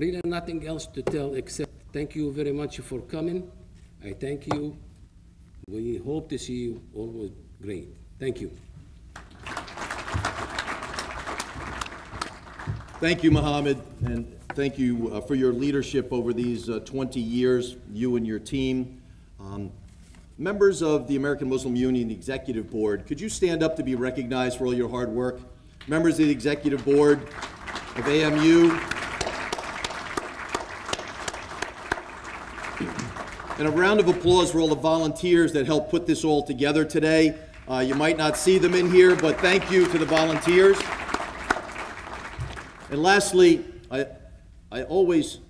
really nothing else to tell except thank you very much for coming. I thank you. We hope to see you always great. Thank you. Thank you, Mohammed, and thank you for your leadership over these 20 years, you and your team. Members of the American Muslim Union Executive Board, could you stand up to be recognized for all your hard work? Members of the Executive Board of AMU. And a round of applause for all the volunteers that helped put this all together today. You might not see them in here, but thank you to the volunteers. And lastly, I always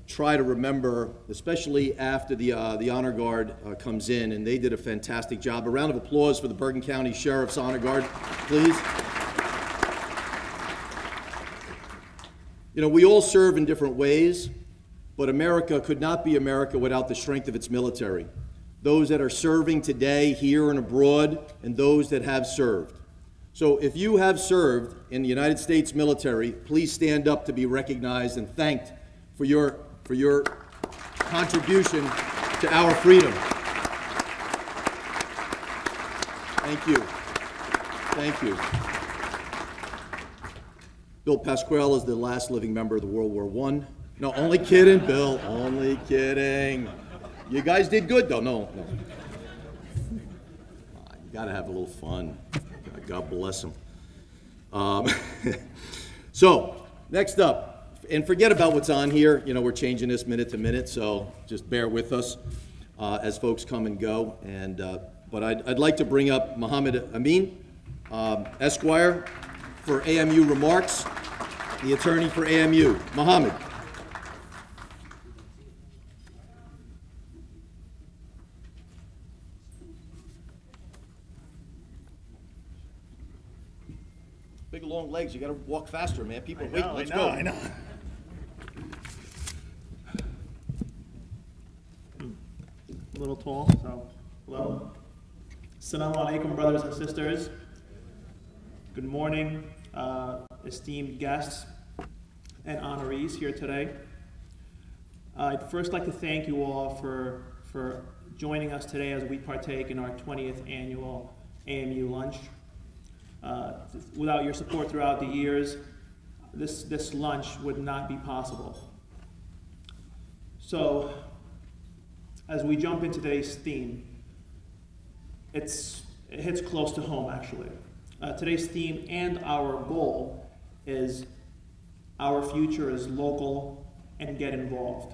try to remember, especially after the Honor Guard comes in, and they did a fantastic job. A round of applause for the Bergen County Sheriff's Honor Guard, please. You know, we all serve in different ways, but America could not be America without the strength of its military. Those that are serving today here and abroad, and those that have served. So if you have served in the United States military, please stand up to be recognized and thanked for your contribution to our freedom. Thank you. Thank you. Bill Pasquale is the last living member of the World War I. No, only kidding, Bill. Only kidding. You guys did good, though. No. You got to have a little fun. God bless them. So, next up, and forget about what's on here. You know, we're changing this minute to minute, so just bear with us as folks come and go. And but I'd like to bring up Muhammad Amin, Esquire, for AMU remarks, the attorney for AMU. Muhammad. Big long legs, you gotta walk faster, man. People wait, let's go. I know. A little tall, so hello. Assalamu alaikum, brothers and sisters. Good morning, esteemed guests and honorees here today. I'd first like to thank you all for joining us today as we partake in our 20th annual AMU lunch. Without your support throughout the years, this lunch would not be possible. So, as we jump into today's theme, it hits close to home, actually. Today's theme and our goal is our future is local and get involved.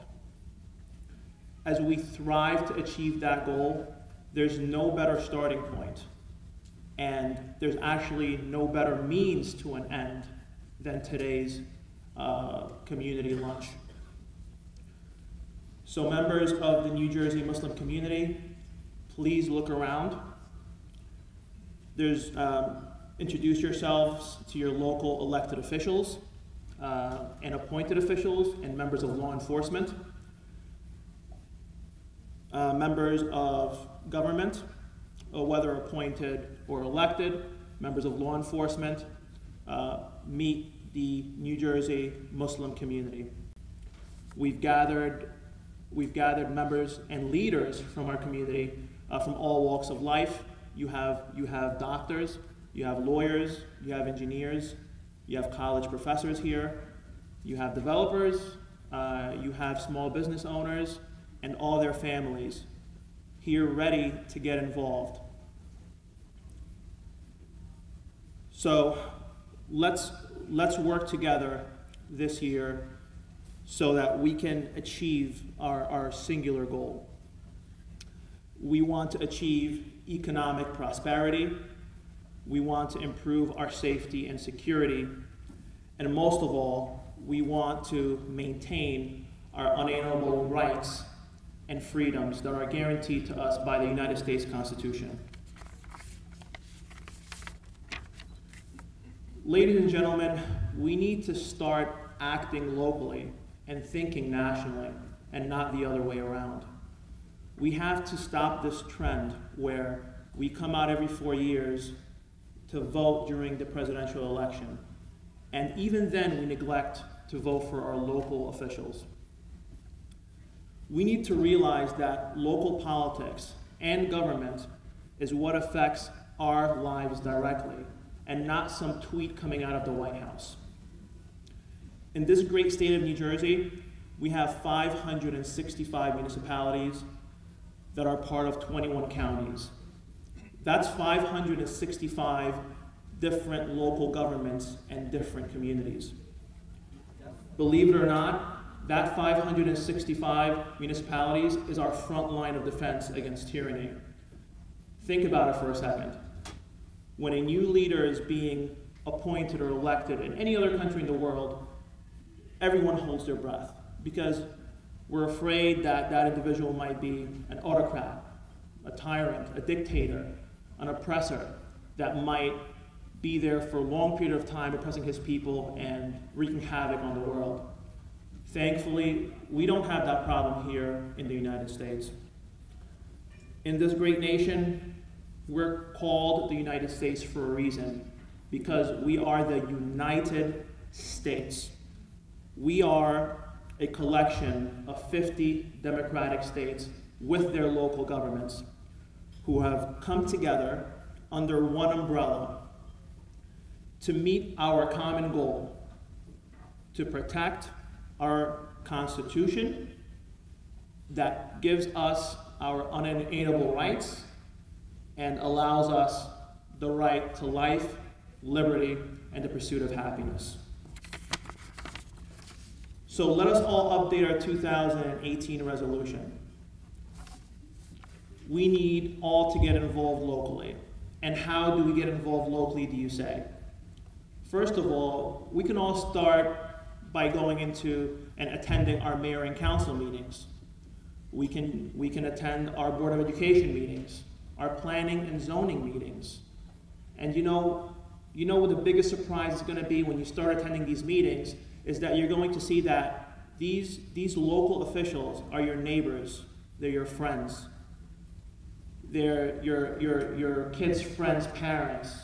As we thrive to achieve that goal, there's no better starting point. And there's actually no better means to an end than today's community lunch. So members of the New Jersey Muslim community, please look around. Introduce yourselves to your local elected officials and appointed officials and members of law enforcement, members of government, whether appointed or elected, members of law enforcement, meet the New Jersey Muslim community. We've gathered members and leaders from our community from all walks of life. You have doctors, you have lawyers, you have engineers, you have college professors here, you have developers, you have small business owners, and all their families here ready to get involved. So let's work together this year so that we can achieve our singular goal. We want to achieve economic prosperity. We want to improve our safety and security. And most of all, we want to maintain our unalienable rights and freedoms that are guaranteed to us by the United States Constitution. Ladies and gentlemen, we need to start acting locally and thinking nationally and not the other way around. We have to stop this trend where we come out every 4 years to vote during the presidential election. And even then we neglect to vote for our local officials. We need to realize that local politics and government is what affects our lives directly, and not some tweet coming out of the White House. In this great state of New Jersey, we have 565 municipalities that are part of 21 counties. That's 565 different local governments and different communities. Believe it or not, that 565 municipalities is our front line of defense against tyranny. Think about it for a second. When a new leader is being appointed or elected in any other country in the world, everyone holds their breath because we're afraid that that individual might be an autocrat, a tyrant, a dictator, an oppressor that might be there for a long period of time oppressing his people and wreaking havoc on the world. Thankfully, we don't have that problem here in the United States. In this great nation, we're called the United States for a reason, because we are the United States. We are a collection of 50 democratic states with their local governments who have come together under one umbrella to meet our common goal, to protect our Constitution that gives us our unalienable rights and allows us the right to life, liberty, and the pursuit of happiness. So let us all update our 2018 resolution. We need all to get involved locally. And how do we get involved locally, do you say? First of all, we can all start by going into and attending our mayor and council meetings. We can attend our Board of Education meetings, our planning and zoning meetings. And you know what the biggest surprise is going to be when you start attending these meetings is that you're going to see that these local officials are your neighbors, they're your friends, they're your kids' friends' parents,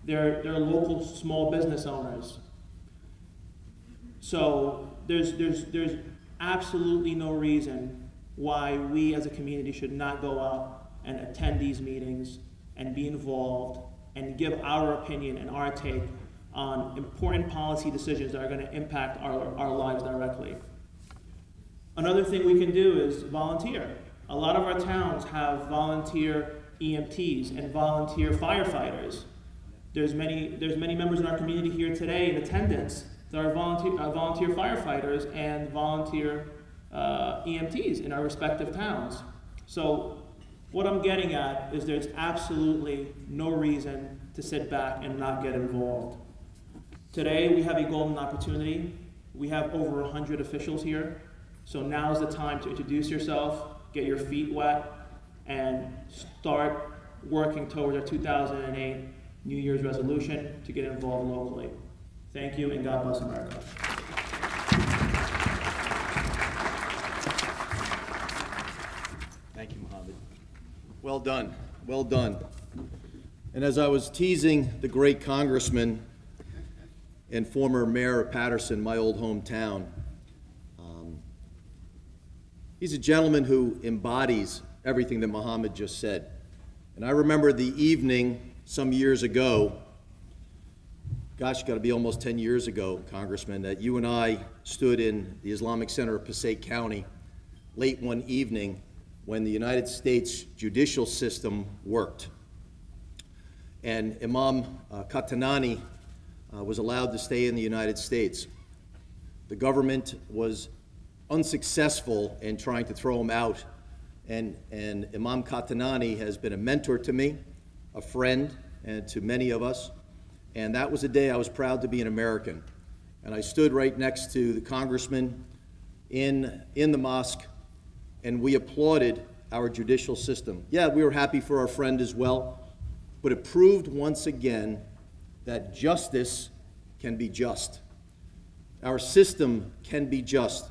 they're local small business owners. So there's absolutely no reason why we as a community should not go out and attend these meetings and be involved and give our opinion and our take on important policy decisions that are going to impact our lives directly. Another thing we can do is volunteer. A lot of our towns have volunteer EMTs and volunteer firefighters. There's many members in our community here today in attendance that are volunteer firefighters and volunteer EMTs in our respective towns. So what I'm getting at is there's absolutely no reason to sit back and not get involved. Today we have a golden opportunity. We have over 100 officials here. So now's the time to introduce yourself, get your feet wet, and start working towards our 2008 New Year's resolution to get involved locally. Thank you, and God bless America. Thank you, Mohammed. Well done, well done. And as I was teasing the great congressman and former mayor of Paterson, my old hometown, he's a gentleman who embodies everything that Mohammed just said. And I remember the evening some years ago, gosh, got to be almost 10 years ago, Congressman, that you and I stood in the Islamic Center of Passaic County late one evening when the United States judicial system worked. And Imam Qatanani was allowed to stay in the United States. The government was unsuccessful in trying to throw him out, and Imam Qatanani has been a mentor to me, a friend, and to many of us. And that was a day I was proud to be an American. And I stood right next to the congressman in the mosque, and we applauded our judicial system. Yeah, we were happy for our friend as well, but it proved once again that justice can be just. Our system can be just.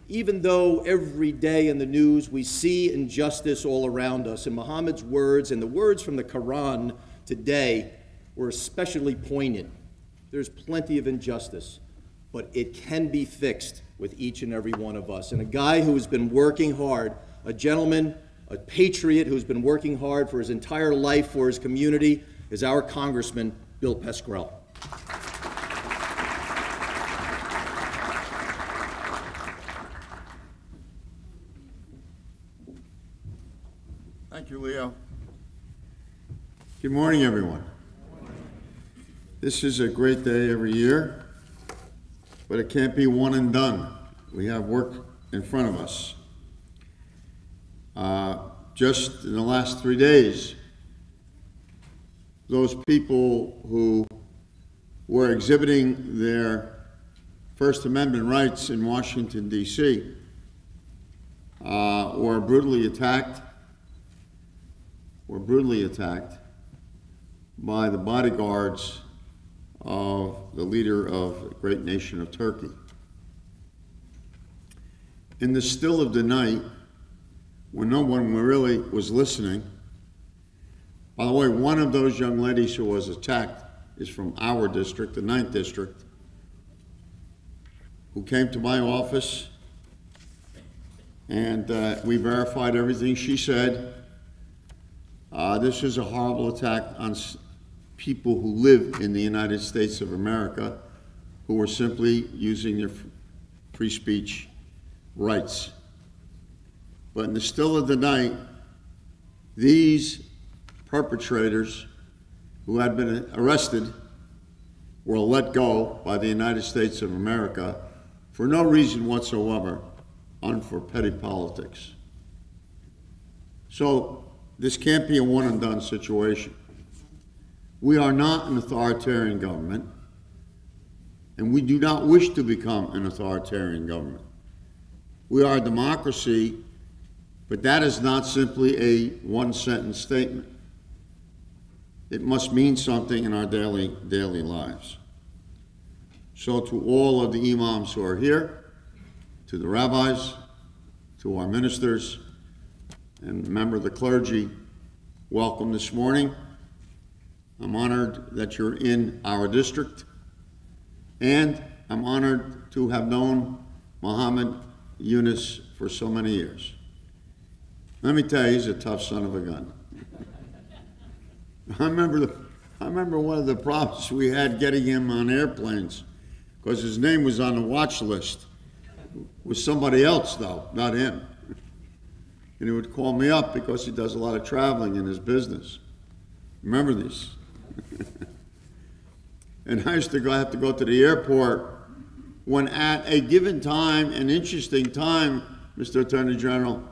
Even though every day in the news we see injustice all around us, and Muhammad's words and the words from the Quran today were especially poignant. There's plenty of injustice. but it can be fixed with each and every one of us. And a guy who has been working hard, a gentleman, a patriot who's been working hard for his entire life for his community, is our Congressman, Bill Pascrell. Thank you, Leo. Good morning, everyone. This is a great day every year, but it can't be one and done. We have work in front of us. Just in the last 3 days, those people who were exhibiting their First Amendment rights in Washington, D.C., were brutally attacked by the bodyguards of the leader of the great nation of Turkey. In the still of the night, when no one really was listening, by the way, one of those young ladies who was attacked is from our district, the 9th District, who came to my office, and we verified everything she said. This is a horrible attack on people who live in the United States of America, who were simply using their free speech rights. But in the still of the night, these perpetrators who had been arrested were let go by the United States of America for no reason whatsoever, for petty politics. So this can't be a one and done situation. We are not an authoritarian government, and we do not wish to become an authoritarian government. We are a democracy, but that is not simply a one-sentence statement. It must mean something in our daily lives. So to all of the imams who are here, to the rabbis, to our ministers, and member of the clergy, welcome this morning. I'm honored that you're in our district, and I'm honored to have known Muhammad Yunus for so many years. Let me tell you, he's a tough son of a gun. I remember one of the problems we had getting him on airplanes, because his name was on the watch list. It was somebody else, though, not him. And he would call me up because he does a lot of traveling in his business. Remember this? And I used to have to go to the airport when at a given time, an interesting time, Mr. Attorney General,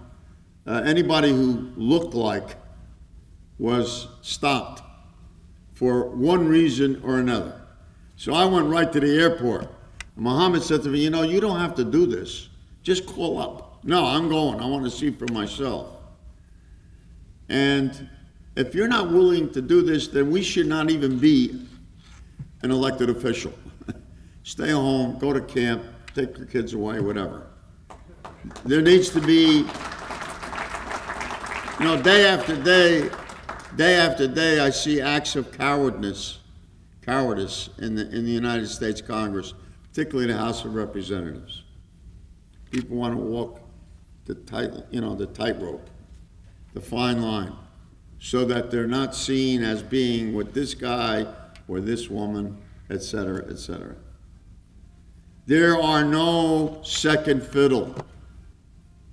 anybody who looked like was stopped for one reason or another. So I went right to the airport. Muhammad said to me, you know, you don't have to do this. Just call up. No, I'm going. I want to see for myself. And if you're not willing to do this, then we should not even be an elected official. Stay home, go to camp, take your kids away, whatever. There needs to be, you know, day after day, I see acts of cowardice in the United States Congress, particularly the House of Representatives. People want to walk the tightrope, the fine line, so that they're not seen as being with this guy or this woman, et cetera, et cetera. There are no second fiddle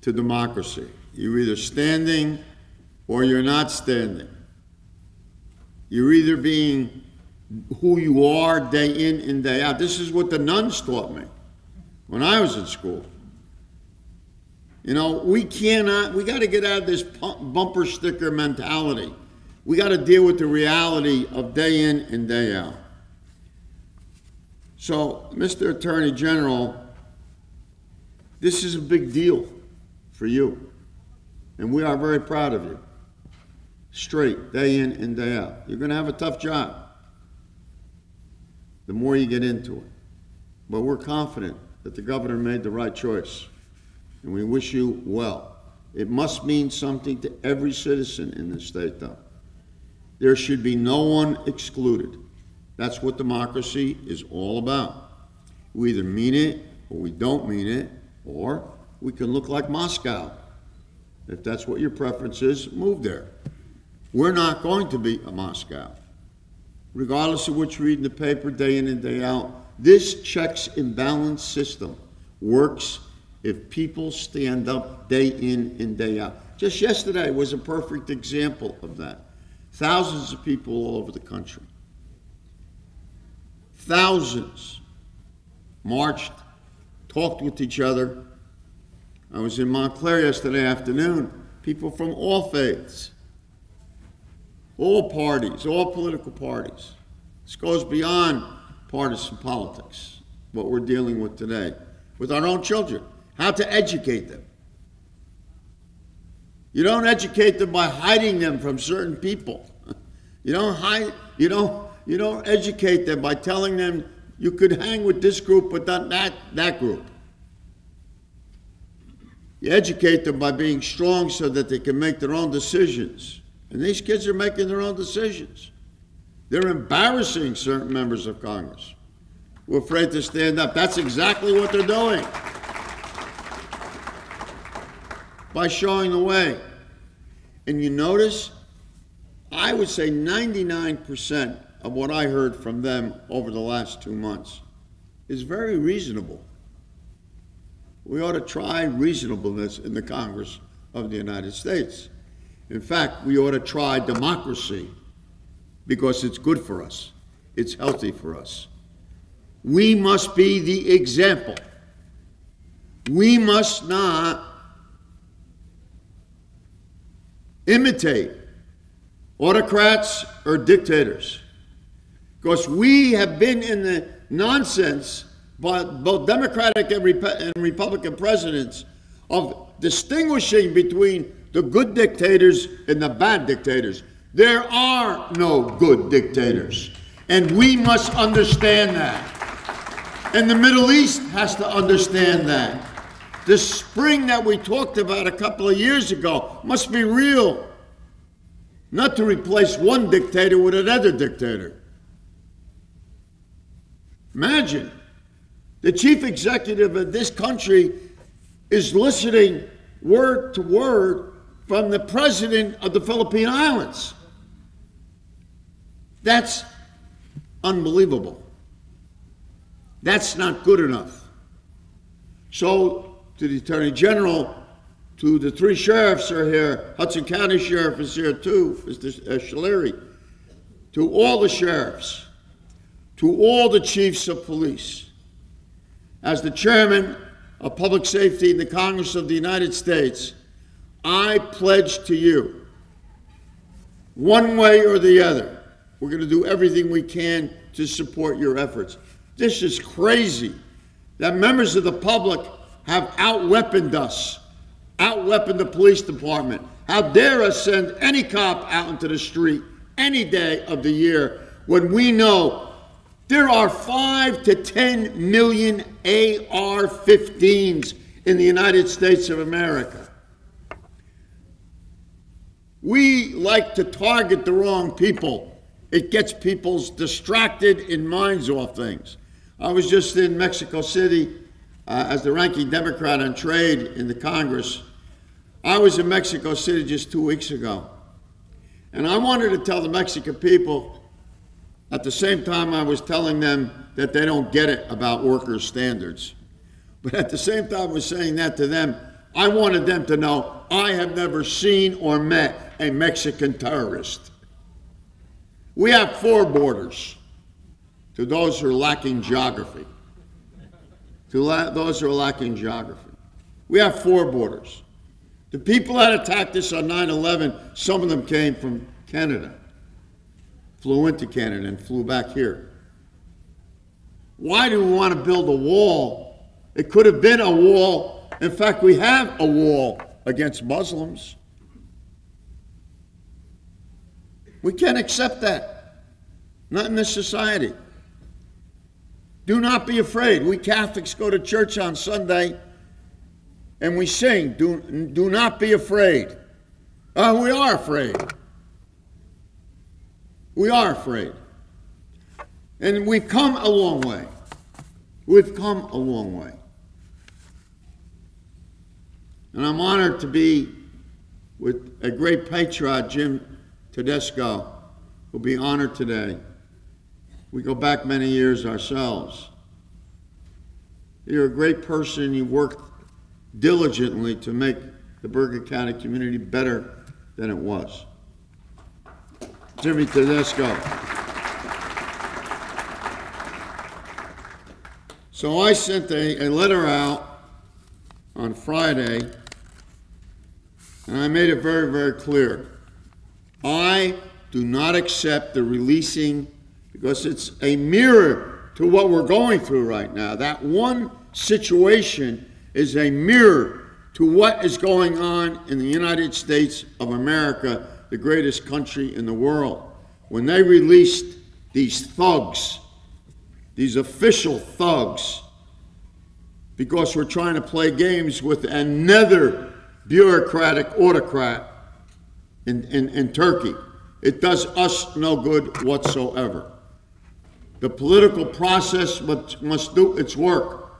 to democracy. You're either standing or you're not standing. You're either being who you are day in and day out. This is what the nuns taught me when I was in school. You know, we got to get out of this bumper sticker mentality. We got to deal with the reality of day in and day out. So, Mr. Attorney General, this is a big deal for you, and we are very proud of you. Straight, day in and day out. You're going to have a tough job the more you get into it. But we're confident that the governor made the right choice, and we wish you well. It must mean something to every citizen in this state, though. There should be no one excluded. That's what democracy is all about. We either mean it or we don't mean it, or we can look like Moscow. If that's what your preference is, move there. We're not going to be a Moscow. Regardless of what you read in the paper day in and day out, this checks and balance system works if people stand up day in and day out. Just yesterday was a perfect example of that. Thousands of people all over the country. Thousands marched, talked with each other. I was in Montclair yesterday afternoon. People from all faiths, all parties, all political parties. This goes beyond partisan politics, what we're dealing with today, with our own children, how to educate them. You don't educate them by hiding them from certain people. You don't educate them by telling them you could hang with this group but not that group. You educate them by being strong so that they can make their own decisions. And these kids are making their own decisions. They're embarrassing certain members of Congress who are afraid to stand up. That's exactly what they're doing by showing the way. And you notice, I would say 99% of what I heard from them over the last 2 months is very reasonable. We ought to try reasonableness in the Congress of the United States. In fact, we ought to try democracy because it's good for us. It's healthy for us. We must be the example. We must not imitate autocrats or dictators, because we have been in the nonsense by both Democratic and Republican presidents of distinguishing between the good dictators and the bad dictators. There are no good dictators, and we must understand that. And the Middle East has to understand that. The spring that we talked about a couple of years ago must be real, not to replace one dictator with another dictator. Imagine, the chief executive of this country is listening word to word from the president of the Philippine Islands. That's unbelievable. That's not good enough. So, to the Attorney General, to the 3 sheriffs are here, Hudson County Sheriff is here too, Mr. Shaleri, to all the sheriffs, to all the chiefs of police. As the chairman of Public Safety in the Congress of the United States, I pledge to you, one way or the other, we're going to do everything we can to support your efforts. This is crazy that members of the public have out-weaponed us, out-weaponed the police department. How dare us send any cop out into the street any day of the year when we know there are 5 to 10 million AR-15s in the United States of America. We like to target the wrong people. It gets people distracted in minds off things. I was just in Mexico City as the ranking Democrat on trade in the Congress. I was in Mexico City just 2 weeks ago. And I wanted to tell the Mexican people, at the same time I was telling them that they don't get it about workers' standards. But at the same time I was saying that to them, I wanted them to know I have never seen or met a Mexican terrorist. We have 4 borders, to those who are lacking geography. Those who are lacking geography. We have 4 borders. The people that attacked us on 9/11, some of them came from Canada, flew into Canada and flew back here. Why do we want to build a wall? It could have been a wall. In fact, we have a wall against Muslims. We can't accept that. Not in this society. Do not be afraid. We Catholics go to church on Sunday and we sing, do not be afraid. We are afraid. We are afraid. And we've come a long way. We've come a long way. And I'm honored to be with a great patriot, Jim Tedesco, who'll be honored today. We go back many years ourselves. You're a great person. You worked diligently to make the Bergen County community better than it was. Jimmy Tedesco. So I sent a letter out on Friday, and I made it very, very clear. I do not accept the releasing, because it's a mirror to what we're going through right now. That one situation is a mirror to what is going on in the United States of America, the greatest country in the world. When they released these thugs, these official thugs, because we're trying to play games with another bureaucratic autocrat in Turkey. It does us no good whatsoever. The political process must do its work.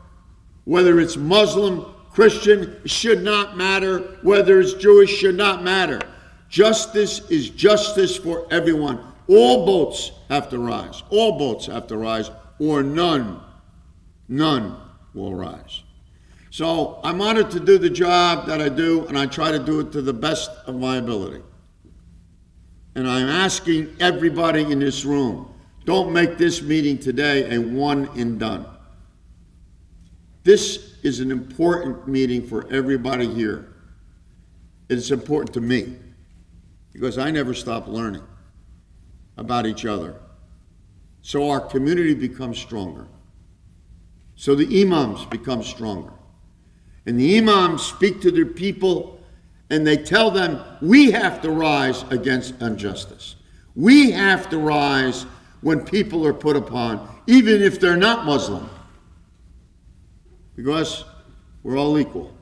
Whether it's Muslim, Christian, it should not matter. Whether it's Jewish, should not matter. Justice is justice for everyone. All boats have to rise. All boats have to rise, or none will rise. So I'm honored to do the job that I do, and I try to do it to the best of my ability. And I'm asking everybody in this room, don't make this meeting today a one and done. This is an important meeting for everybody here. It's important to me, because I never stop learning about each other. So our community becomes stronger. So the imams become stronger. And the imams speak to their people, and they tell them, we have to rise against injustice. We have to rise when people are put upon, even if they're not Muslim, because we're all equal.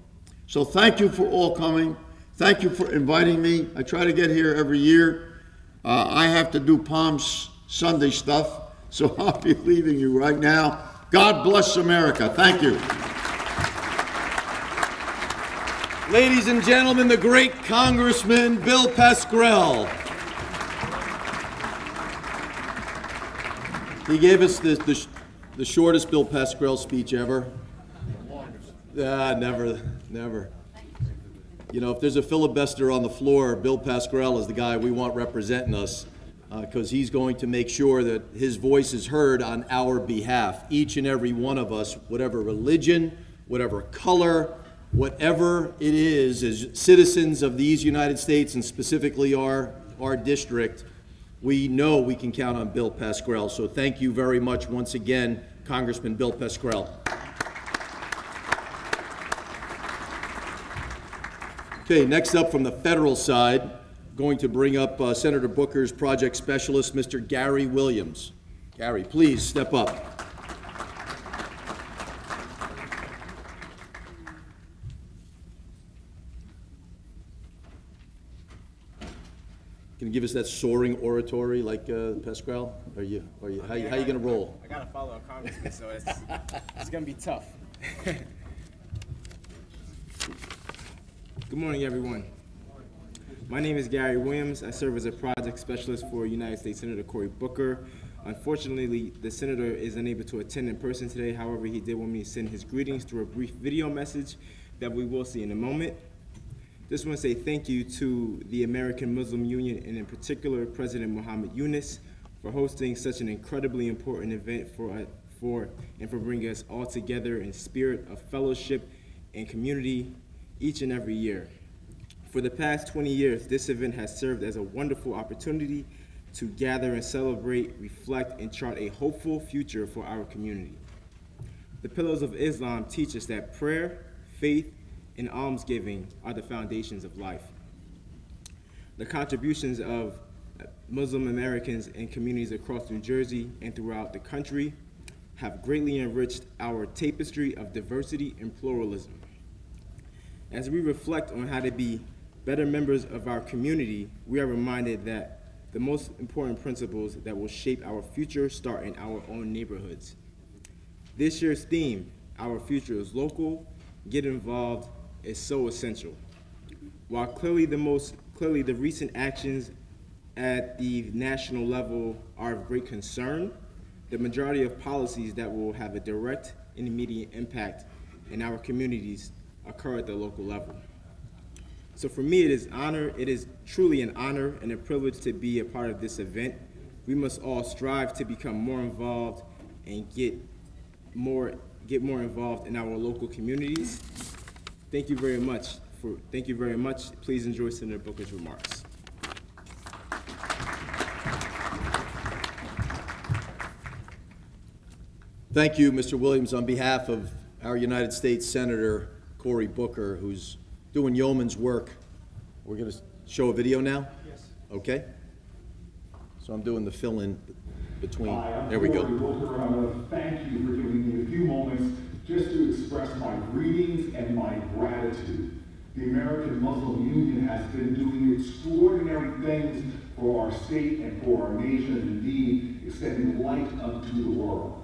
So thank you for all coming. Thank you for inviting me. I try to get here every year. I have to do Palm Sunday stuff, so I'll be leaving you right now. God bless America. Thank you. Ladies and gentlemen, the great Congressman Bill Pascrell. He gave us the shortest Bill Pascrell speech ever. Never. You know, if there's a filibuster on the floor, Bill Pascrell is the guy we want representing us, because he's going to make sure that his voice is heard on our behalf. Each and every one of us, whatever religion, whatever color, whatever it is, as citizens of these United States, and specifically our district, we know we can count on Bill Pascrell. So thank you very much once again, Congressman Bill Pascrell. Okay, next up from the federal side, going to bring up Senator Booker's project specialist, Mr. Gary Williams. Gary, please step up. Can you give us that soaring oratory like Pascrell? How you going to roll? I got to follow a congressman, so it's going to be tough. Good morning, everyone. My name is Gary Williams. I serve as a project specialist for United States Senator Cory Booker. Unfortunately, the senator is unable to attend in person today. However, he did want me to send his greetings through a brief video message that we will see in a moment. Just want to say thank you to the American Muslim Union, and in particular, President Muhammad Yunus, for hosting such an incredibly important event for bringing us all together in spirit of fellowship and community each and every year. For the past 20 years, this event has served as a wonderful opportunity to gather and celebrate, reflect, and chart a hopeful future for our community. The pillars of Islam teach us that prayer, faith, and almsgiving are the foundations of life. The contributions of Muslim Americans and communities across New Jersey and throughout the country have greatly enriched our tapestry of diversity and pluralism. As we reflect on how to be better members of our community, we are reminded that the most important principles that will shape our future start in our own neighborhoods. This year's theme, Our Future is Local, Get Involved, is so essential. While clearly the recent actions at the national level are of great concern, the majority of policies that will have a direct and immediate impact in our communities occur at the local level. So for me, it is truly an honor and a privilege to be a part of this event. We must all strive to become more involved and get more involved in our local communities. Thank you very much. Please enjoy Senator Booker's remarks. Thank you, Mr. Williams. On behalf of our United States Senator Cory Booker, who's doing yeoman's work, we're going to show a video now? Yes. Okay. So I'm doing the fill-in between. Hi, There we go. I'm Cory Booker. I want to thank you for giving me a few moments just to express my greetings and my gratitude. The American Muslim Union has been doing extraordinary things for our state and for our nation, and indeed extending light unto the world.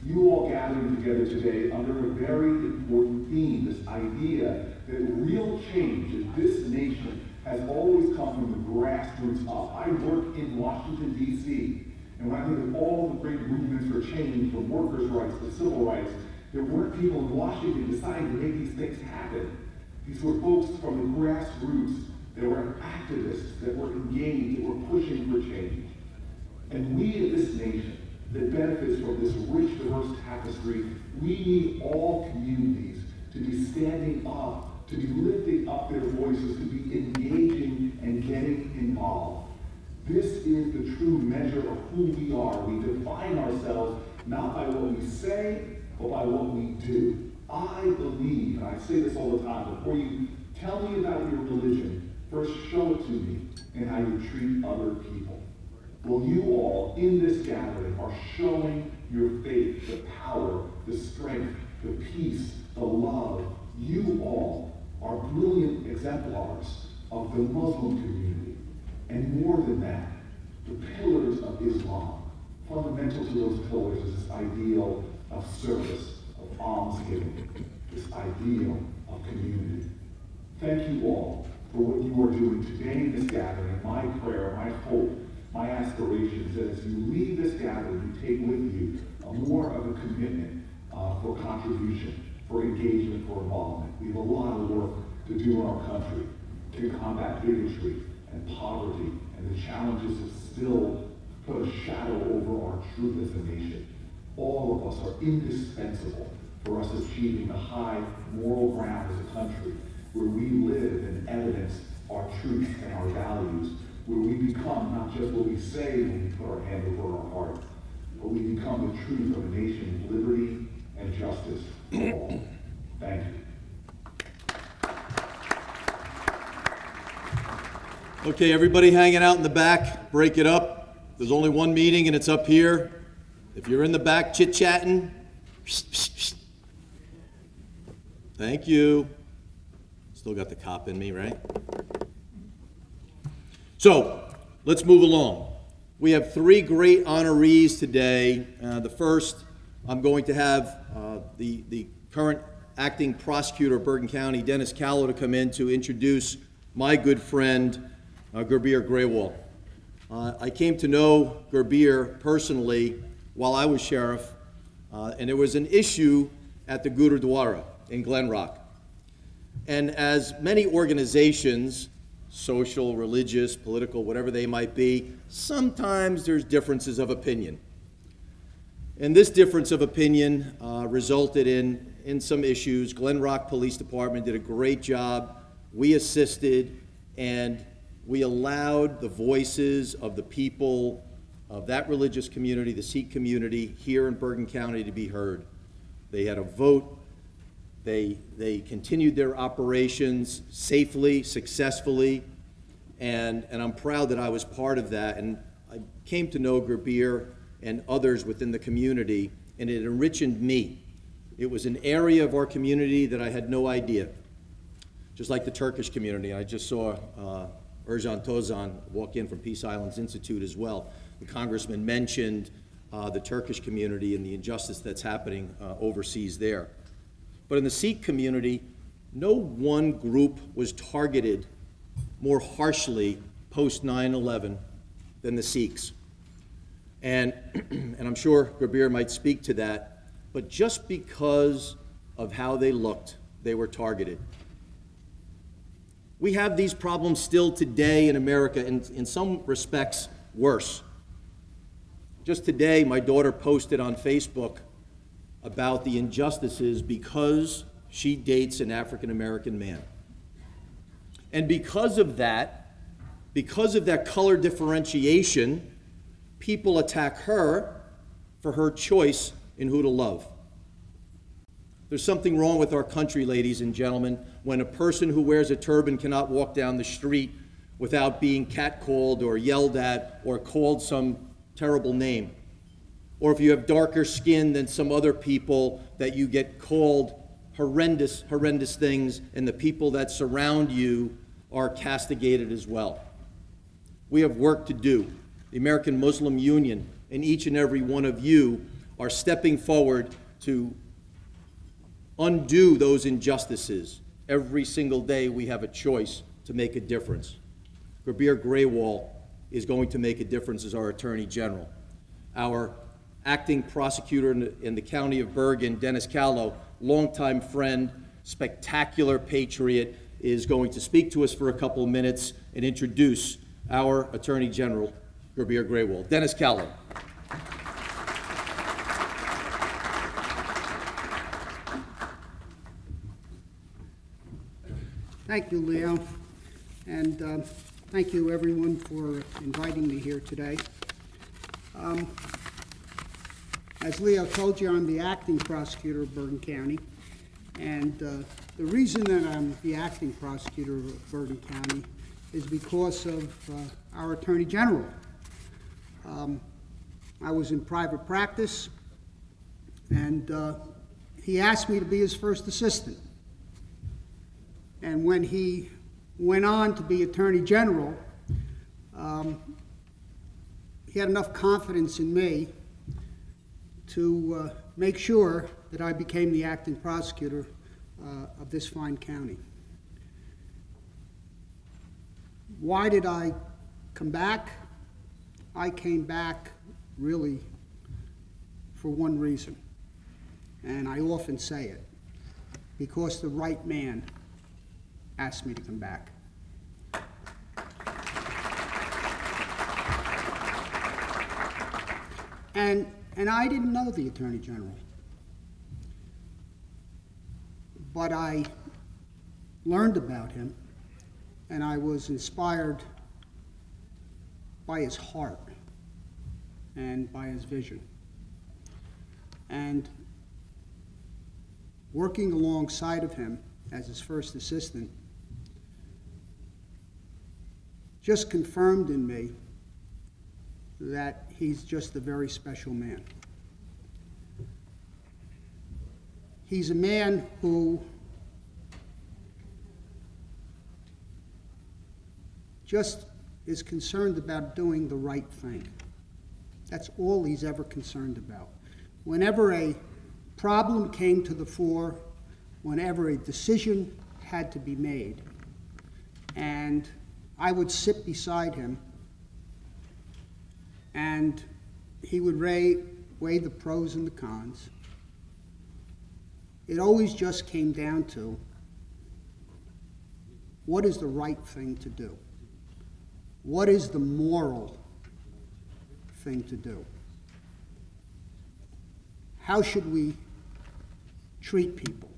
You all gathering together today under a very important theme, this idea that real change in this nation has always come from the grassroots up. I work in Washington, D.C., and when I think of all the great movements for change, from workers' rights to civil rights, there weren't people in Washington deciding to make these things happen. These were folks from the grassroots that were activists, that were engaged, that were pushing for change. And we in this nation that benefits from this rich, diverse tapestry, we need all communities to be standing up, to be lifting up their voices, to be engaging and getting involved. This is the true measure of who we are. We define ourselves not by what we say, but by what we do. I believe, and I say this all the time, before you tell me about your religion, first show it to me and how you treat other people. Well, you all in this gathering are showing your faith, the power, the strength, the peace, the love. You all are brilliant exemplars of the Muslim community. And more than that, the pillars of Islam. Fundamental to those pillars is this ideal of service, of almsgiving, this ideal of community. Thank you all for what you are doing today in this gathering. My prayer, my hope, my aspiration is that as you leave this gathering, you take with you more of a commitment for contribution, for engagement, for involvement. We have a lot of work to do in our country to combat bigotry and poverty and the challenges that still put a shadow over our truth as a nation. All of us are indispensable for us achieving the high moral ground as a country where we live and evidence our truth and our values, where we become not just what we say when we put our hand over our heart, but we become the truth of a nation of liberty and justice for all. Thank you. Okay, everybody hanging out in the back, break it up. There's only one meeting and it's up here. If you're in the back chit-chatting, thank you. Still got the cop in me, right? So, let's move along. We have three great honorees today. The first, I'm going to have the current acting prosecutor of Bergen County, Dennis Callow, to come in to introduce my good friend, Gurbir Grewal. I came to know Gurbir personally while I was sheriff, and there was an issue at the Gurudwara in Glen Rock. And as many organizations, social, religious, political, whatever they might be, sometimes there's differences of opinion. And this difference of opinion resulted in some issues. Glen Rock Police Department did a great job. We assisted, and we allowed the voices of the people of that religious community, the Sikh community here in Bergen County, to be heard. They had a vote. They continued their operations safely, successfully, and I'm proud that I was part of that. And I came to know Gurbir and others within the community, and it enriched me. It was an area of our community that I had no idea. Just like the Turkish community. I just saw Ercan Tozan walk in from Peace Islands Institute as well. The congressman mentioned the Turkish community and the injustice that's happening overseas there. But in the Sikh community, no one group was targeted more harshly post 9/11 than the Sikhs. And I'm sure Gabir might speak to that, but just because of how they looked, they were targeted. We have these problems still today in America, and in some respects, worse. Just today, my daughter posted on Facebook about the injustices because she dates an African-American man. And because of that color differentiation, people attack her for her choice in who to love. There's something wrong with our country, ladies and gentlemen, when a person who wears a turban cannot walk down the street without being catcalled or yelled at or called some terrible name. Or if you have darker skin than some other people, that you get called horrendous things, and the people that surround you are castigated as well. We have work to do. The American Muslim Union and each and every one of you are stepping forward to undo those injustices. Every single day we have a choice to make a difference. Gabir Graywall is going to make a difference as our Attorney General. Our acting prosecutor in the county of Bergen, Dennis Callow, longtime friend, spectacular patriot, is going to speak to us for a couple of minutes and introduce our Attorney General, Gabir Graywall. Dennis Callow. Thank you, Leo, and thank you everyone for inviting me here today. As Leo told you, I'm the acting prosecutor of Bergen County, and the reason that I'm the acting prosecutor of Bergen County is because of our Attorney General. I was in private practice, and he asked me to be his first assistant. And when he went on to be Attorney General, he had enough confidence in me to make sure that I became the acting prosecutor of this fine county. Why did I come back? I came back really for one reason, and I often say it, because the right man asked me to come back. And I didn't know the Attorney General, but I learned about him, and I was inspired by his heart and by his vision. And working alongside of him as his first assistant just confirmed in me that he's just a very special man. He's a man who just is concerned about doing the right thing. That's all he's ever concerned about. Whenever a problem came to the fore, whenever a decision had to be made, and I would sit beside him, and he would weigh the pros and the cons. It always just came down to, what is the right thing to do? What is the moral thing to do? How should we treat people?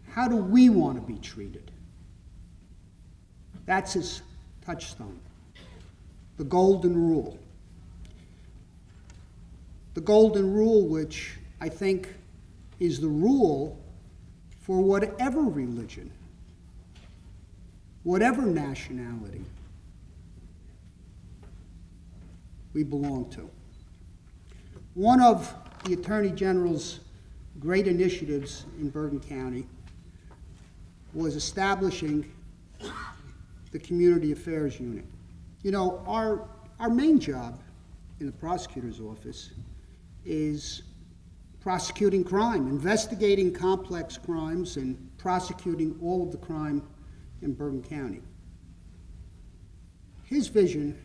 How do we want to be treated? That's his touchstone, the golden rule. The golden rule, which I think is the rule for whatever religion, whatever nationality we belong to. One of the Attorney General's great initiatives in Bergen County was establishing the Community Affairs Unit. You know, our main job in the prosecutor's office is prosecuting crime, investigating complex crimes and prosecuting all of the crime in Bergen County. His vision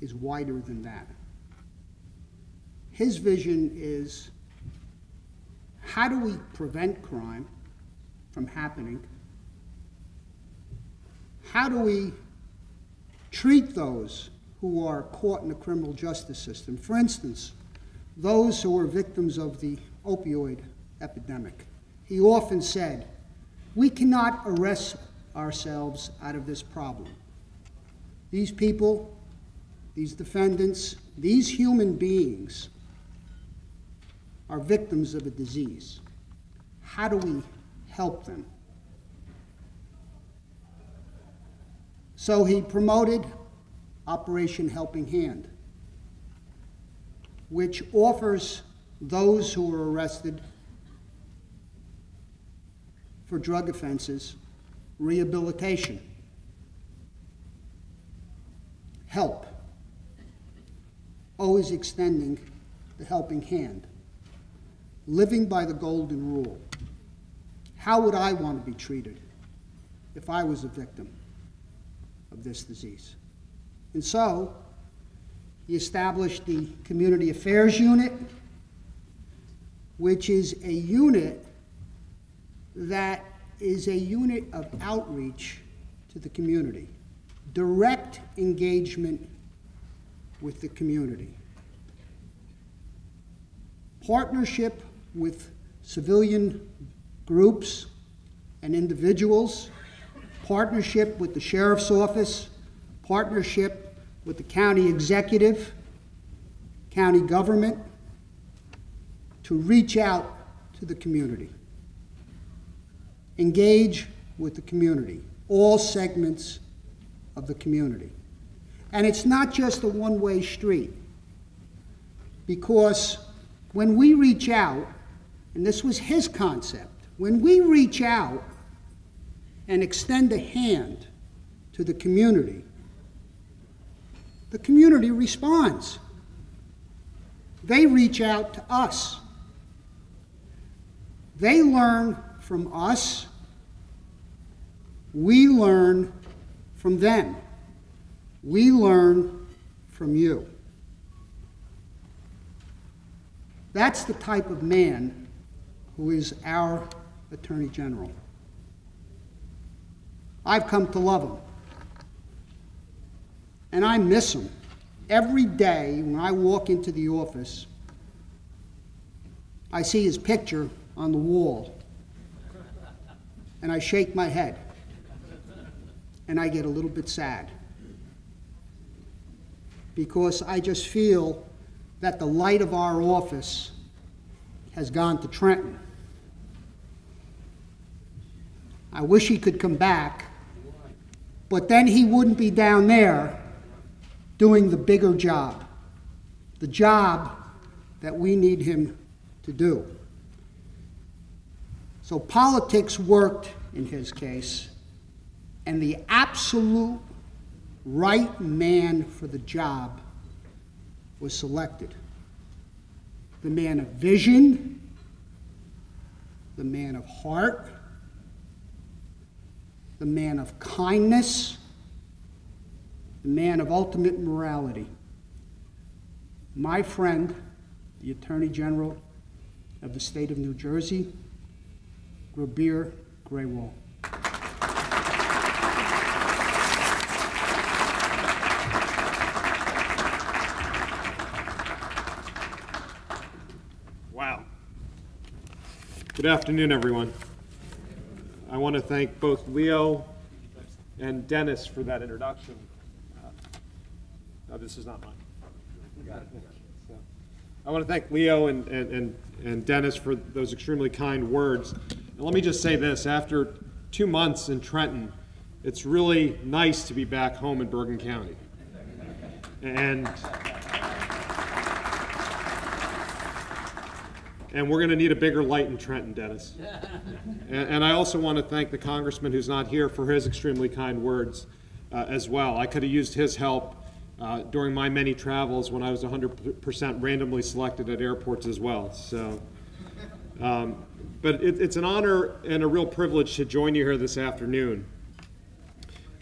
is wider than that. His vision is, how do we prevent crime from happening? How do we treat those who are caught in the criminal justice system? For instance, those who are victims of the opioid epidemic. He often said, we cannot arrest ourselves out of this problem. These people, these defendants, these human beings are victims of a disease. How do we help them? So he promoted Operation Helping Hand, which offers those who are arrested for drug offenses rehabilitation, help, always extending the helping hand, living by the golden rule. How would I want to be treated if I was a victim of this disease? And so, he established the Community Affairs Unit, which is a unit that is a unit of outreach to the community, direct engagement with the community, partnership with civilian groups and individuals, partnership with the sheriff's office, partnership with the county executive, county government, to reach out to the community, engage with the community, all segments of the community. And it's not just a one-way street, because when we reach out, and this was his concept, when we reach out and extend a hand to the community responds. They reach out to us. They learn from us. We learn from them. We learn from you. That's the type of man who is our Attorney General. I've come to love him. And I miss him. Every day when I walk into the office, I see his picture on the wall, and I shake my head, and I get a little bit sad, because I just feel that the light of our office has gone to Trenton. I wish he could come back, but then he wouldn't be down there doing the bigger job, the job that we need him to do. So politics worked in his case, and the absolute right man for the job was selected. The man of vision, the man of heart, the man of kindness, the man of ultimate morality. My friend, the Attorney General of the state of New Jersey, Grabir Graywall. Wow. Good afternoon, everyone. I want to thank both Leo and Dennis for that introduction. No, this is not mine. So, I want to thank Leo and Dennis for those extremely kind words. And let me just say this, after 2 months in Trenton, it's really nice to be back home in Bergen County. And we're going to need a bigger light in Trenton, Dennis. And I also want to thank the congressman who's not here for his extremely kind words as well. I could have used his help during my many travels when I was 100% randomly selected at airports as well. So, but it's an honor and a real privilege to join you here this afternoon.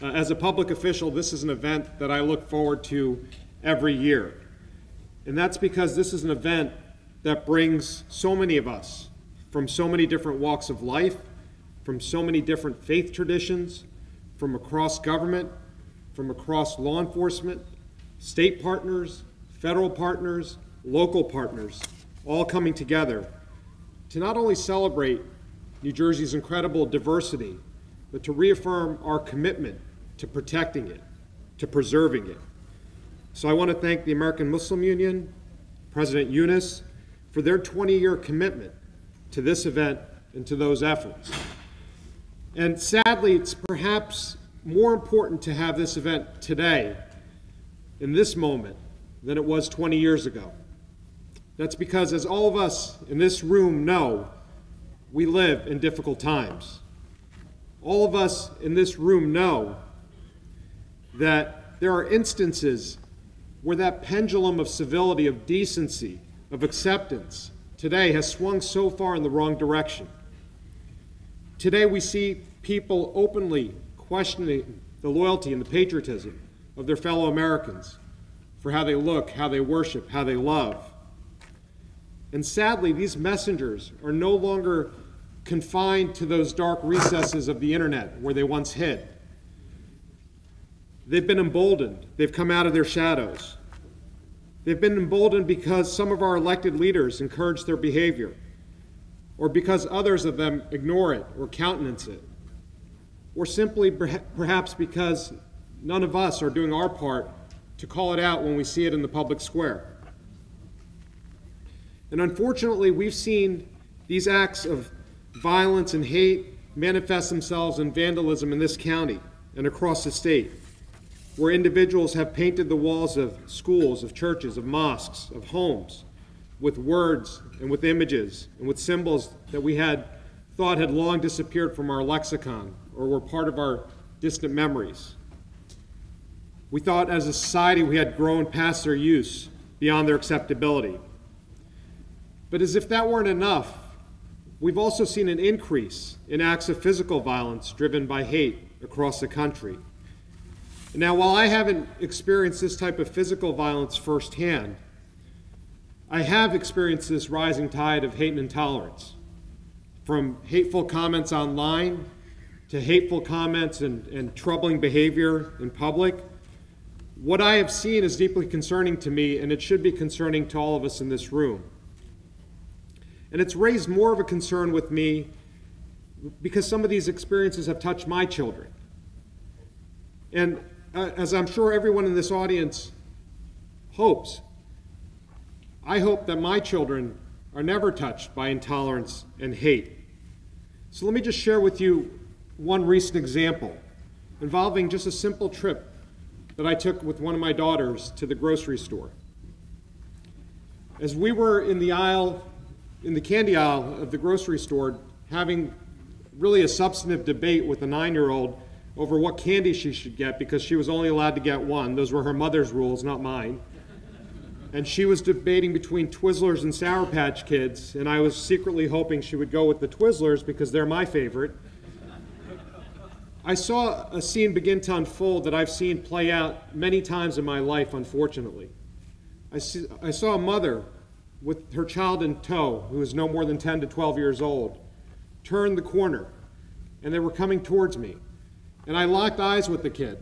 As a public official, this is an event that I look forward to every year. And that's because this is an event that brings so many of us from so many different walks of life, from so many different faith traditions, from across government, from across law enforcement, state partners, federal partners, local partners, all coming together to not only celebrate New Jersey's incredible diversity, but to reaffirm our commitment to protecting it, to preserving it. So I want to thank the American Muslim Union, President Yunus, for their 20-year commitment to this event and to those efforts. And sadly, it's perhaps more important to have this event today, in this moment, than it was 20 years ago. That's because, as all of us in this room know, we live in difficult times. All of us in this room know that there are instances where that pendulum of civility, of decency, of acceptance today has swung so far in the wrong direction. Today we see people openly questioning the loyalty and the patriotism of their fellow Americans for how they look, how they worship, how they love. And sadly, these messengers are no longer confined to those dark recesses of the internet where they once hid. They've been emboldened. They've come out of their shadows. They've been emboldened because some of our elected leaders encourage their behavior, or because others of them ignore it or countenance it, or simply perhaps because none of us are doing our part to call it out when we see it in the public square. And unfortunately, we've seen these acts of violence and hate manifest themselves in vandalism in this county and across the state, where individuals have painted the walls of schools, of churches, of mosques, of homes with words and with images and with symbols that we had thought had long disappeared from our lexicon or were part of our distant memories. We thought as a society we had grown past their use, beyond their acceptability. But as if that weren't enough, we've also seen an increase in acts of physical violence driven by hate across the country. Now, while I haven't experienced this type of physical violence firsthand, I have experienced this rising tide of hate and intolerance, from hateful comments online to hateful comments and troubling behavior in public. What I have seen is deeply concerning to me, and it should be concerning to all of us in this room. And it's raised more of a concern with me because some of these experiences have touched my children. And as I'm sure everyone in this audience hopes, I hope that my children are never touched by intolerance and hate. So let me just share with you one recent example involving just a simple trip that I took with one of my daughters to the grocery store. As we were in the aisle, in the candy aisle of the grocery store, having really a substantive debate with a 9-year-old over what candy she should get because she was only allowed to get one. Those were her mother's rules, not mine. And she was debating between Twizzlers and Sour Patch Kids, and I was secretly hoping she would go with the Twizzlers because they're my favorite. I saw a scene begin to unfold that I've seen play out many times in my life, unfortunately. I saw a mother with her child in tow, who was no more than 10 to 12 years old, turn the corner, and they were coming towards me. And I locked eyes with the kid,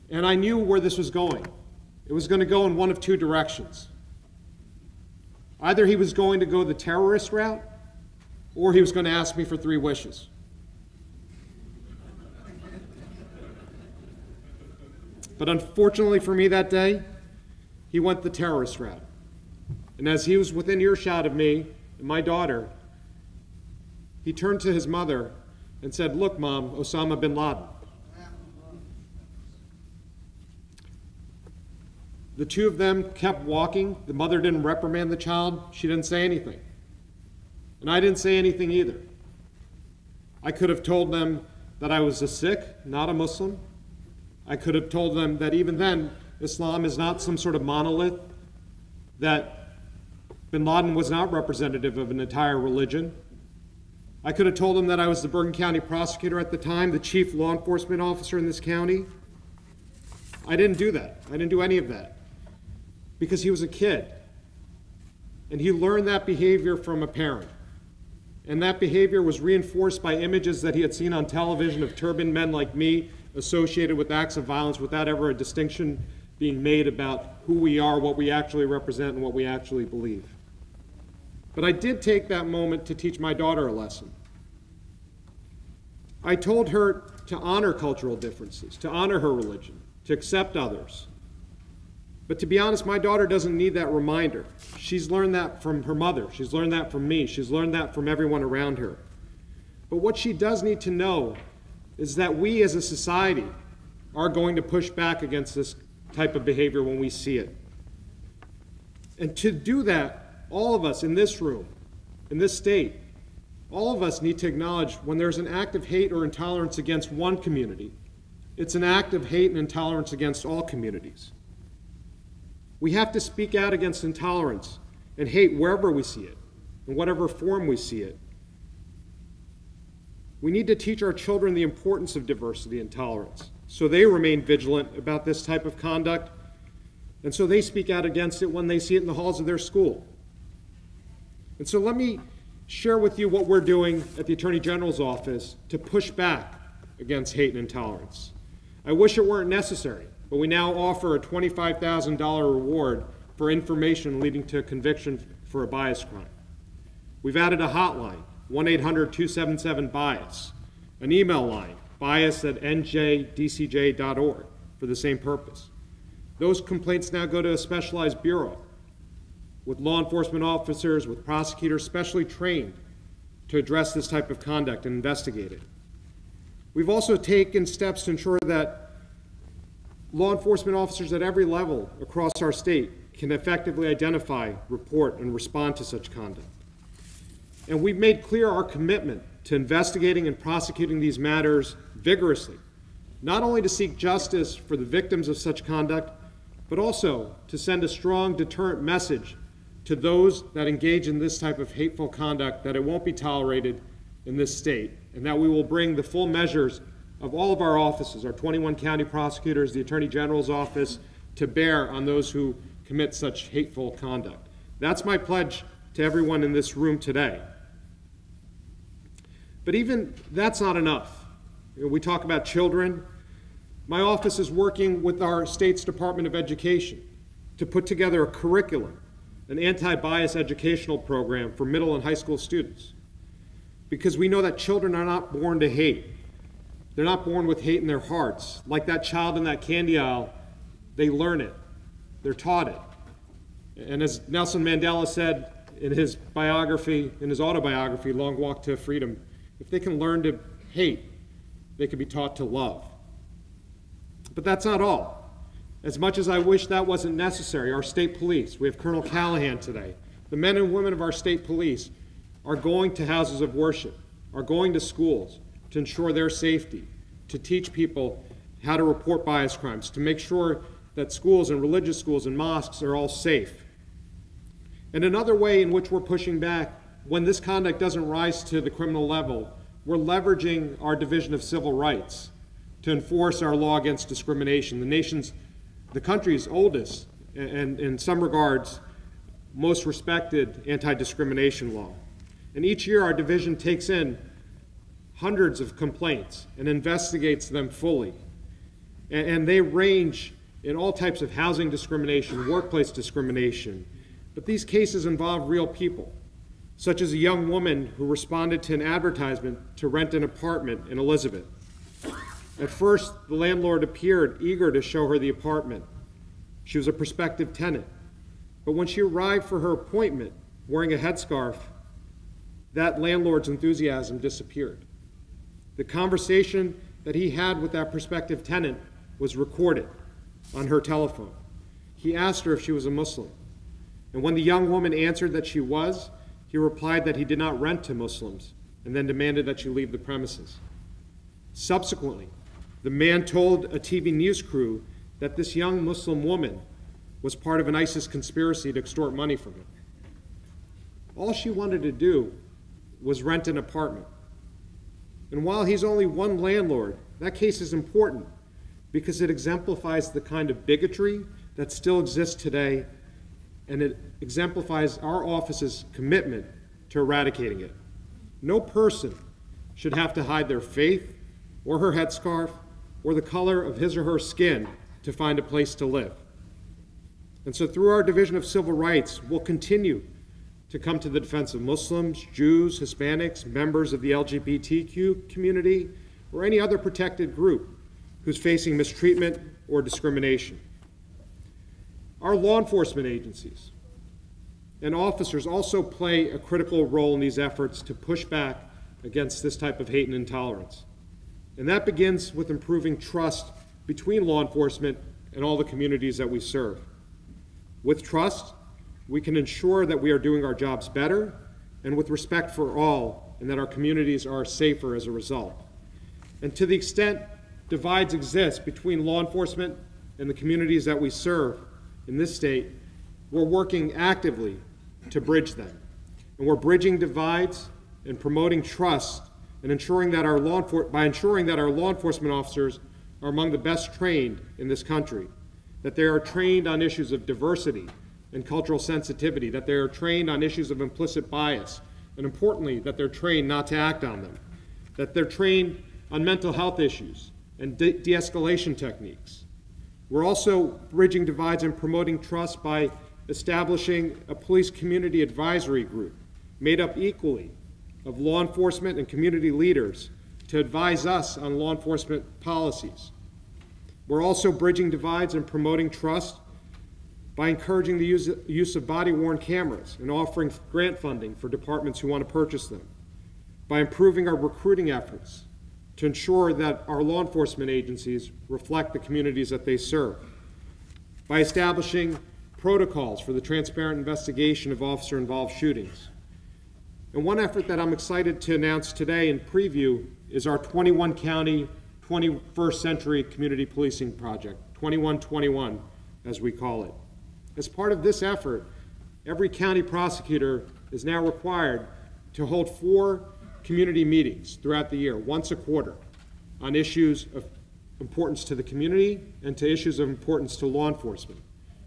and I knew where this was going. It was going to go in one of two directions. Either he was going to go the terrorist route, or he was going to ask me for 3 wishes. But unfortunately for me that day, he went the terrorist route. And as he was within earshot of me and my daughter, he turned to his mother and said, "Look, Mom, Osama bin Laden." The two of them kept walking. The mother didn't reprimand the child. She didn't say anything. And I didn't say anything either. I could have told them that I was a Sikh, not a Muslim. I could have told them that even then Islam is not some sort of monolith, that bin Laden was not representative of an entire religion. I could have told him that I was the Bergen County prosecutor at the time, the chief law enforcement officer in this county. I didn't do that. I didn't do any of that because he was a kid. And he learned that behavior from a parent. And that behavior was reinforced by images that he had seen on television of turbaned men like me associated with acts of violence without ever a distinction being made about who we are, what we actually represent, and what we actually believe. But I did take that moment to teach my daughter a lesson. I told her to honor cultural differences, to honor her religion, to accept others. But to be honest, my daughter doesn't need that reminder. She's learned that from her mother. She's learned that from me. She's learned that from everyone around her. But what she does need to know is that we as a society are going to push back against this type of behavior when we see it. And to do that, all of us in this room, in this state, all of us need to acknowledge when there's an act of hate or intolerance against one community, it's an act of hate and intolerance against all communities. We have to speak out against intolerance and hate wherever we see it, in whatever form we see it. We need to teach our children the importance of diversity and tolerance so they remain vigilant about this type of conduct and so they speak out against it when they see it in the halls of their school. And so let me share with you what we're doing at the Attorney General's office to push back against hate and intolerance. I wish it weren't necessary, but we now offer a $25,000 reward for information leading to a conviction for a bias crime. We've added a hotline, 1-800-277-BIAS, an email line, bias@njdcj.org, for the same purpose. Those complaints now go to a specialized bureau with law enforcement officers, with prosecutors specially trained to address this type of conduct and investigate it. We've also taken steps to ensure that law enforcement officers at every level across our state can effectively identify, report, and respond to such conduct. And we've made clear our commitment to investigating and prosecuting these matters vigorously, not only to seek justice for the victims of such conduct, but also to send a strong deterrent message to those that engage in this type of hateful conduct, that it won't be tolerated in this state, and that we will bring the full measures of all of our offices, our 21 county prosecutors, the Attorney General's office, to bear on those who commit such hateful conduct. That's my pledge to everyone in this room today. But even that's not enough. We talk about children. My office is working with our state's Department of Education to put together a curriculum, an anti-bias educational program for middle and high school students. Because we know that children are not born to hate. They're not born with hate in their hearts. Like that child in that candy aisle, they learn it. They're taught it. And as Nelson Mandela said in his biography, in his autobiography, Long Walk to Freedom, if they can learn to hate, they can be taught to love. But that's not all. As much as I wish that wasn't necessary, our state police, we have Colonel Callahan today, the men and women of our state police are going to houses of worship, are going to schools to ensure their safety, to teach people how to report bias crimes, to make sure that schools and religious schools and mosques are all safe. And another way in which we're pushing back, when this conduct doesn't rise to the criminal level, we're leveraging our Division of Civil Rights to enforce our law against discrimination, the country's oldest and in some regards most respected anti-discrimination law. And each year our division takes in hundreds of complaints and investigates them fully. And they range in all types of housing discrimination, workplace discrimination. But these cases involve real people, such as a young woman who responded to an advertisement to rent an apartment in Elizabeth. At first, the landlord appeared eager to show her the apartment. She was a prospective tenant. But when she arrived for her appointment, wearing a headscarf, that landlord's enthusiasm disappeared. The conversation that he had with that prospective tenant was recorded on her telephone. He asked her if she was a Muslim. And when the young woman answered that she was, he replied that he did not rent to Muslims, and then demanded that she leave the premises. Subsequently, the man told a TV news crew that this young Muslim woman was part of an ISIS conspiracy to extort money from him. All she wanted to do was rent an apartment. And while he's only one landlord, that case is important because it exemplifies the kind of bigotry that still exists today, and it exemplifies our office's commitment to eradicating it. No person should have to hide their faith or her headscarf or the color of his or her skin to find a place to live. And so through our Division of Civil Rights, we'll continue to come to the defense of Muslims, Jews, Hispanics, members of the LGBTQ community, or any other protected group who's facing mistreatment or discrimination. Our law enforcement agencies and officers also play a critical role in these efforts to push back against this type of hate and intolerance. And that begins with improving trust between law enforcement and all the communities that we serve. With trust, we can ensure that we are doing our jobs better and with respect for all, and that our communities are safer as a result. And to the extent divides exist between law enforcement and the communities that we serve in this state, we're working actively to bridge them. And we're bridging divides and promoting trust and ensuring that by ensuring that our law enforcement officers are among the best trained in this country, that they are trained on issues of diversity and cultural sensitivity, that they are trained on issues of implicit bias, and importantly, that they're trained not to act on them, that they're trained on mental health issues and de-escalation techniques. We're also bridging divides and promoting trust by establishing a police community advisory group made up equally of law enforcement and community leaders to advise us on law enforcement policies. We're also bridging divides and promoting trust by encouraging the use of body-worn cameras and offering grant funding for departments who want to purchase them, by improving our recruiting efforts to ensure that our law enforcement agencies reflect the communities that they serve, by establishing protocols for the transparent investigation of officer-involved shootings. And one effort that I'm excited to announce today and preview is our 21-county 21st Century Community Policing Project, 2121 as we call it. As part of this effort, every county prosecutor is now required to hold 4 community meetings throughout the year, once a quarter, on issues of importance to the community and to issues of importance to law enforcement.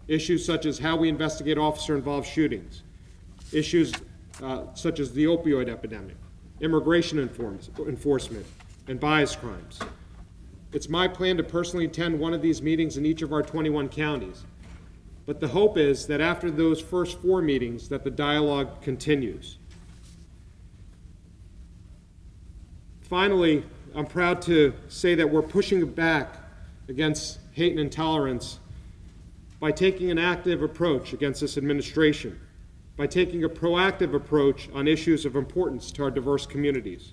Issues such as how we investigate officer-involved shootings, issues such as the opioid epidemic, immigration enforcement, and bias crimes. It's my plan to personally attend one of these meetings in each of our 21 counties. But the hope is that after those first 4 meetings, that the dialogue continues. Finally, I'm proud to say that we're pushing back against hate and intolerance by taking an active approach against this administration, by taking a proactive approach on issues of importance to our diverse communities.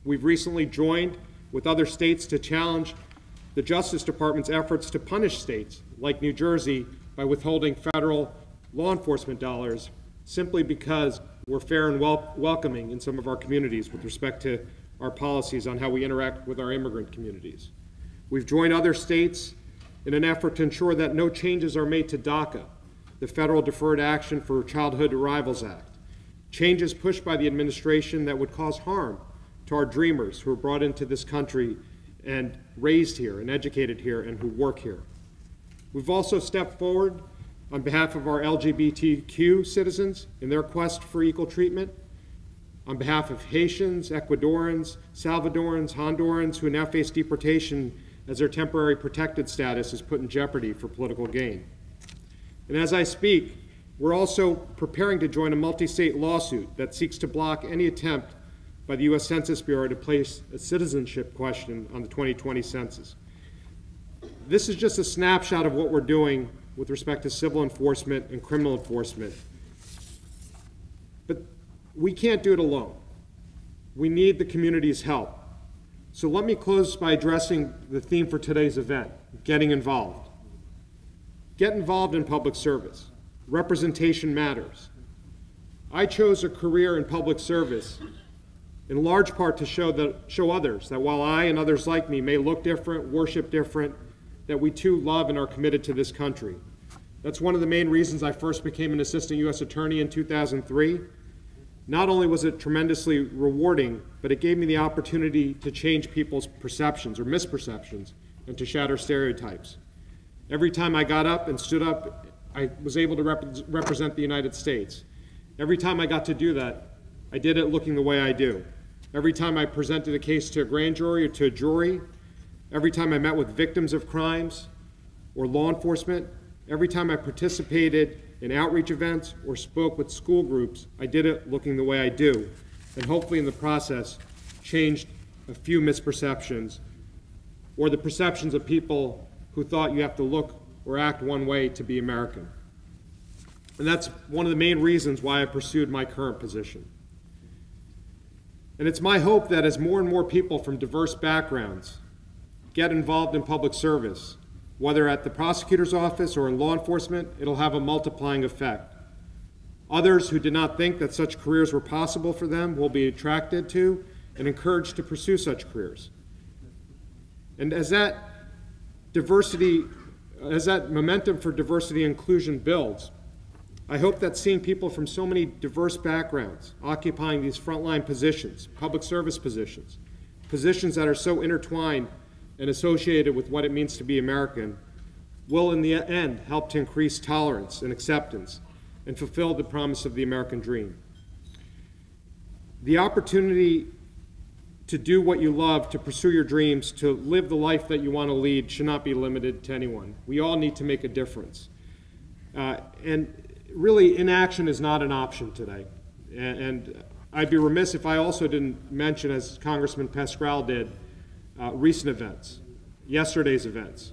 We've recently joined with other states to challenge the Justice Department's efforts to punish states like New Jersey by withholding federal law enforcement dollars simply because we're fair and welcoming in some of our communities with respect to our policies on how we interact with our immigrant communities. We've joined other states in an effort to ensure that no changes are made to DACA, the Federal Deferred Action for Childhood Arrivals Act, changes pushed by the administration that would cause harm to our dreamers who are brought into this country and raised here and educated here and who work here. We've also stepped forward on behalf of our LGBTQ citizens in their quest for equal treatment, on behalf of Haitians, Ecuadorians, Salvadorans, Hondurans who now face deportation as their temporary protected status is put in jeopardy for political gain. And as I speak, we're also preparing to join a multi-state lawsuit that seeks to block any attempt by the U.S. Census Bureau to place a citizenship question on the 2020 census. This is just a snapshot of what we're doing with respect to civil enforcement and criminal enforcement. But we can't do it alone. We need the community's help. So let me close by addressing the theme for today's event, getting involved. Get involved in public service. Representation matters. I chose a career in public service in large part to show others that while I and others like me may look different, worship different, that we too love and are committed to this country. That's one of the main reasons I first became an assistant U.S. attorney in 2003. Not only was it tremendously rewarding, but it gave me the opportunity to change people's perceptions or misperceptions and to shatter stereotypes. Every time I got up and stood up, I was able to represent the United States. Every time I got to do that, I did it looking the way I do. Every time I presented a case to a grand jury or to a jury, every time I met with victims of crimes or law enforcement, every time I participated in outreach events or spoke with school groups, I did it looking the way I do, and hopefully in the process changed a few misperceptions or the perceptions of people who thought you have to look or act one way to be American. And that's one of the main reasons why I pursued my current position. And it's my hope that as more and more people from diverse backgrounds get involved in public service, whether at the prosecutor's office or in law enforcement, it'll have a multiplying effect. Others who did not think that such careers were possible for them will be attracted to and encouraged to pursue such careers. And as that momentum for diversity and inclusion builds, I hope that seeing people from so many diverse backgrounds occupying these frontline positions, public service positions, positions that are so intertwined and associated with what it means to be American, will in the end help to increase tolerance and acceptance and fulfill the promise of the American dream. The opportunity to do what you love, to pursue your dreams, to live the life that you want to lead should not be limited to anyone. We all need to make a difference. And really, inaction is not an option today. And I'd be remiss if I also didn't mention, as Congressman Pascrell did, recent events, yesterday's events.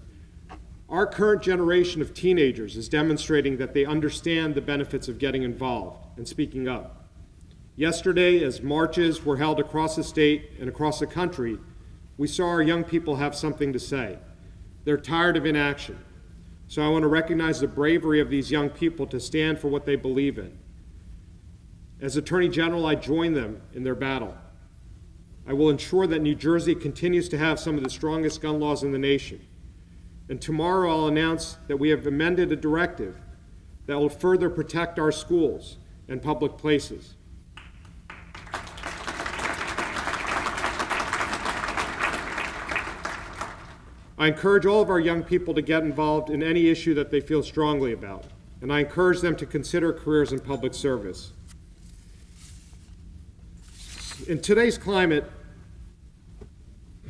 Our current generation of teenagers is demonstrating that they understand the benefits of getting involved and speaking up. Yesterday, as marches were held across the state and across the country, we saw our young people have something to say. They're tired of inaction. So I want to recognize the bravery of these young people to stand for what they believe in. As Attorney General, I join them in their battle. I will ensure that New Jersey continues to have some of the strongest gun laws in the nation. And tomorrow I'll announce that we have amended a directive that will further protect our schools and public places. I encourage all of our young people to get involved in any issue that they feel strongly about, and I encourage them to consider careers in public service. In today's climate,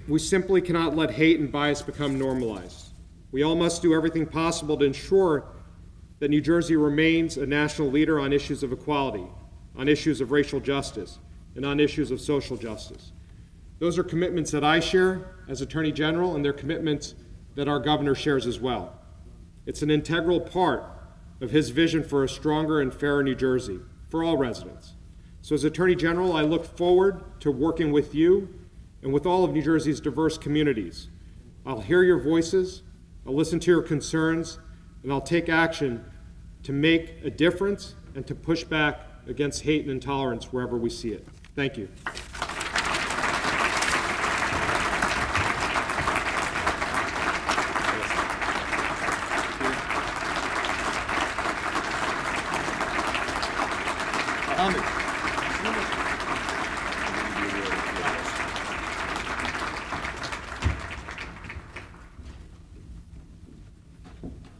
we simply cannot let hate and bias become normalized. We all must do everything possible to ensure that New Jersey remains a national leader on issues of equality, on issues of racial justice, and on issues of social justice. Those are commitments that I share as Attorney General, and they're commitments that our governor shares as well. It's an integral part of his vision for a stronger and fairer New Jersey for all residents. So as Attorney General, I look forward to working with you and with all of New Jersey's diverse communities. I'll hear your voices, I'll listen to your concerns, and I'll take action to make a difference and to push back against hate and intolerance wherever we see it. Thank you.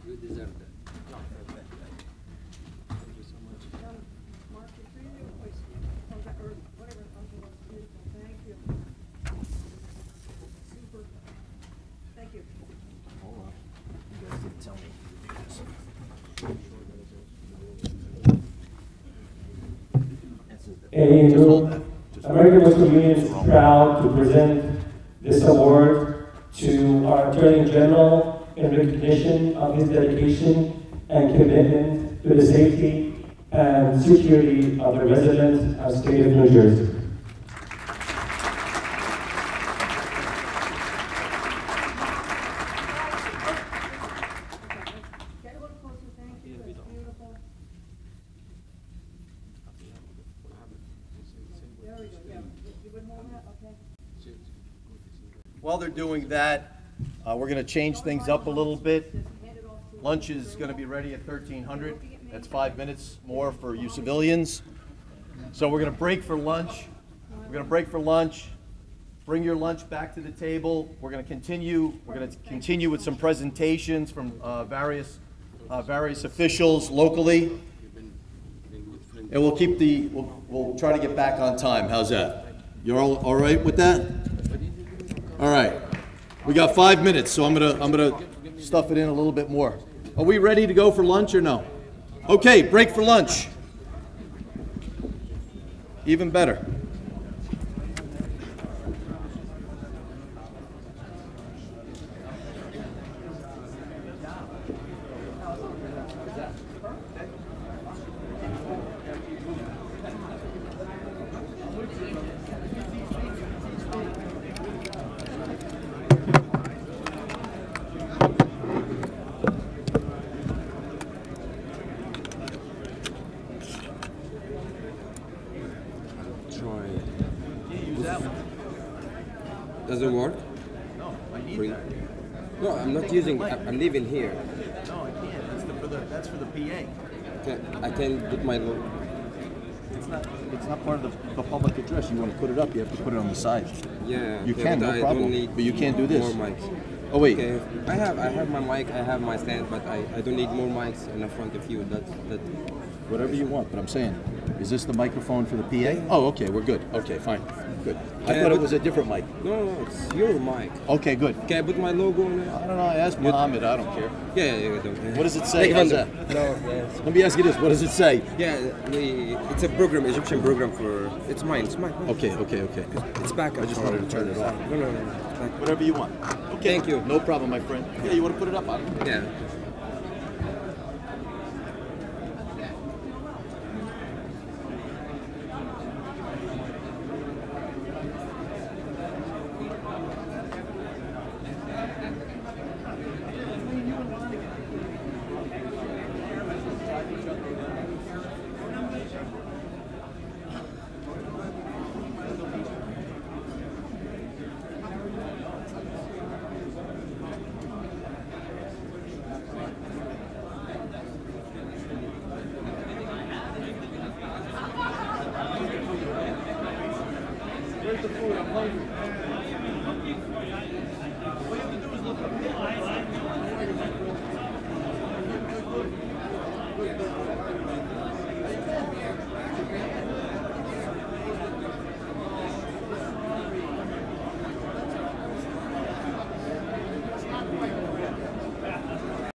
You deserve that. Thank you. And American Muslim Union is proud to present this award to our Attorney General in recognition of his dedication and commitment to the safety and security of the residents of the state of New Jersey. Get a little closer, thank you, that's beautiful. There we go, yeah, you would hold that, okay? While they're doing that, We're going to change things up a little bit. Lunch is going to be ready at 1300. That's 5 minutes more for you civilians. So we're going to break for lunch. We're going to break for lunch. Bring your lunch back to the table. We're going to continue. We're going to continue with some presentations from various officials locally, and we'll keep we'll try to get back on time. How's that? You're all right with that? All right. We got 5 minutes, so I'm gonna stuff it in a little bit more. Are we ready to go for lunch or no? Okay, break for lunch. Even better. Does it work? No, I need that. No, I'm not using. I'm leaving here. No, I can't. That's for the PA. I can put my logo. It's not part of the public address. You want to put it up, you have to put it on the side. Yeah. You okay, can, no I problem. Don't need but you can't do this. More mics. Oh wait. Okay. I have my mic. I have my stand, but I don't need more mics in the front of you. That. Whatever you want. But I'm saying, is this the microphone for the PA? Oh, okay. We're good. Okay, fine. Good. I thought it was a different mic. No, it's your mic. Okay, good. Can I put my logo on it? I don't know. I asked Mohammed. I don't care. Yeah, I don't care. What does it say? How's that? No, yes. Let me ask you this. What does it say? Yeah, it's a program, Egyptian program for. It's mine. It's mine. Okay. It's back. I just wanted to turn it off. No. It's back. Whatever you want. Okay. Thank you. No problem, my friend. Yeah, you want to put it up on it? Yeah.